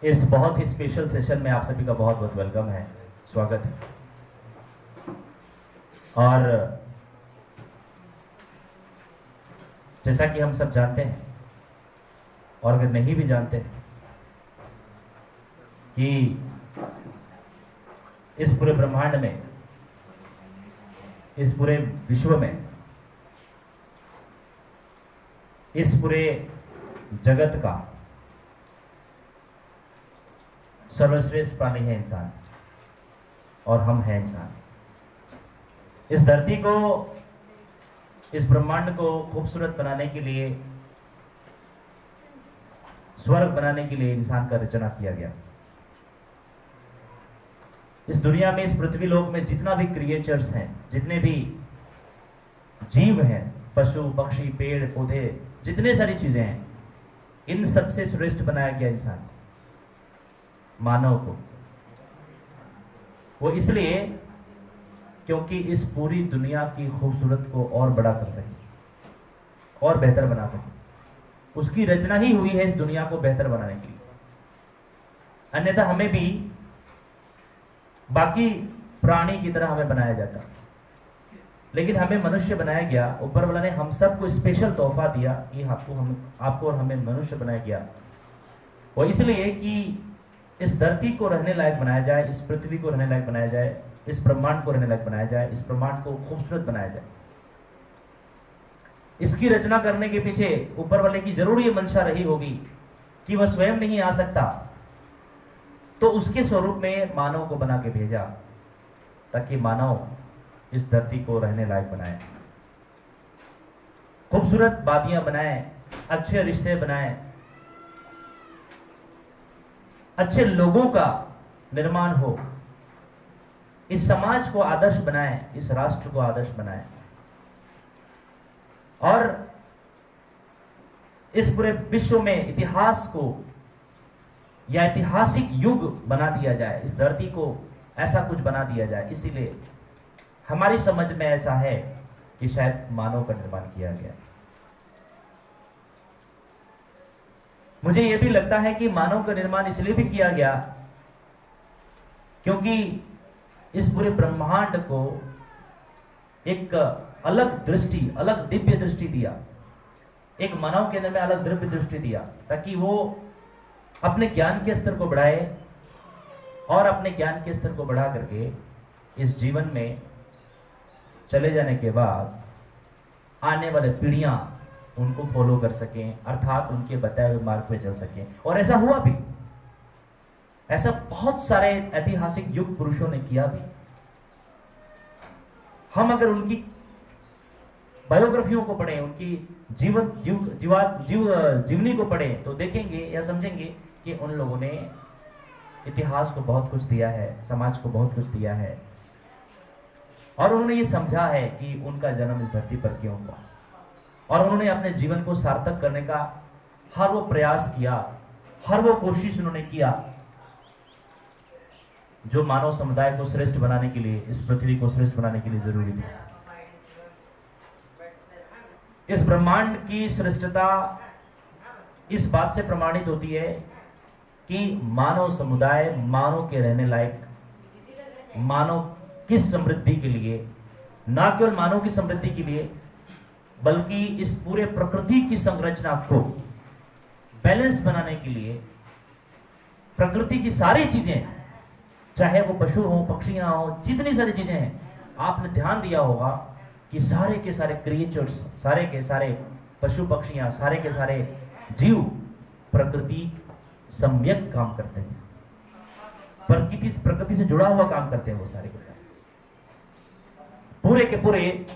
इस बहुत ही special session में आप सभी का बहुत बहुत वेलकम है, स्वागत है। और जैसा कि हम सब जानते हैं और अगर नहीं भी जानते कि इस पूरे ब्रह्मांड में, इस पूरे विश्व में, इस पूरे जगत का सर्वश्रेष्ठ प्राणी है इंसान, और हम हैं इंसान। इस धरती को, इस ब्रह्मांड को खूबसूरत बनाने के लिए, स्वर्ग बनाने के लिए इंसान का रचना किया गया। इस दुनिया में, इस पृथ्वी लोक में जितना भी क्रिएचर्स हैं, जितने भी जीव हैं, पशु पक्षी पेड़ पौधे, जितने सारी चीजें हैं, इन सबसे श्रेष्ठ बनाया गया इंसान, मानव को। वो इसलिए क्योंकि इस पूरी दुनिया की खूबसूरत को और बड़ा कर सके और बेहतर बना सके। उसकी रचना ही हुई है इस दुनिया को बेहतर बनाने के लिए। अन्यथा हमें भी बाकी प्राणी की तरह हमें बनाया जाता, लेकिन हमें मनुष्य बनाया गया। ऊपर वाला ने हम सबको स्पेशल तोहफा दिया कि आपको और हमें मनुष्य बनाया गया। वो इसलिए कि इस धरती को रहने लायक बनाया जाए, इस पृथ्वी को रहने लायक बनाया जाए, इस ब्रह्मांड को रहने लायक बनाया जाए, इस ब्रह्मांड को खूबसूरत बनाया जाए। इसकी रचना करने के पीछे ऊपर वाले की जरूर ये मंशा रही होगी कि वह स्वयं नहीं आ सकता, तो उसके स्वरूप में मानव को बना के भेजा, ताकि मानव इस धरती को रहने लायक बनाए, खूबसूरत वादियां बनाए, अच्छे रिश्ते बनाए, अच्छे लोगों का निर्माण हो, इस समाज को आदर्श बनाए, इस राष्ट्र को आदर्श बनाए, और इस पूरे विश्व में इतिहास को या ऐतिहासिक युग बना दिया जाए, इस धरती को ऐसा कुछ बना दिया जाए। इसीलिए हमारी समझ में ऐसा है कि शायद मानव का निर्माण किया गया। मुझे यह भी लगता है कि मानव का निर्माण इसलिए भी किया गया क्योंकि इस पूरे ब्रह्मांड को एक अलग दृष्टि, अलग दिव्य दृष्टि दिया, एक मानव के अंदर में अलग दिव्य दृष्टि दिया, ताकि वो अपने ज्ञान के स्तर को बढ़ाए, और अपने ज्ञान के स्तर को बढ़ा करके इस जीवन में चले जाने के बाद आने वाले पीढ़ियां उनको फॉलो कर सकें, अर्थात उनके बताए हुए मार्ग पे चल सकें। और ऐसा हुआ भी, ऐसा बहुत सारे ऐतिहासिक युग पुरुषों ने किया भी। हम अगर उनकी बायोग्राफियों को पढ़ें, उनकी जीवनी को पढ़ें, तो देखेंगे या समझेंगे कि उन लोगों ने इतिहास को बहुत कुछ दिया है, समाज को बहुत कुछ दिया है, और उन्होंने ये समझा है कि उनका जन्म इस धरती पर क्यों हुआ, और उन्होंने अपने जीवन को सार्थक करने का हर वो प्रयास किया, हर वो कोशिश उन्होंने किया जो मानव समुदाय को श्रेष्ठ बनाने के लिए, इस पृथ्वी को श्रेष्ठ बनाने के लिए जरूरी थी। इस ब्रह्मांड की श्रेष्ठता इस बात से प्रमाणित होती है कि मानव समुदाय, मानव के रहने लायक, मानव की समृद्धि के लिए, ना केवल मानव की समृद्धि के लिए, बल्कि इस पूरे प्रकृति की संरचना को बैलेंस बनाने के लिए, प्रकृति की सारी चीजें, चाहे वो पशु हो, पक्षियां हो, जितनी सारी चीजें हैं, आपने ध्यान दिया होगा कि सारे के सारे क्रिएचर्स, सारे के सारे पशु पक्षियां, सारे के सारे जीव प्रकृति सम्यक काम करते हैं, प्रकृति से जुड़ा हुआ काम करते हैं। वो सारे के सारे पूरे के पूरे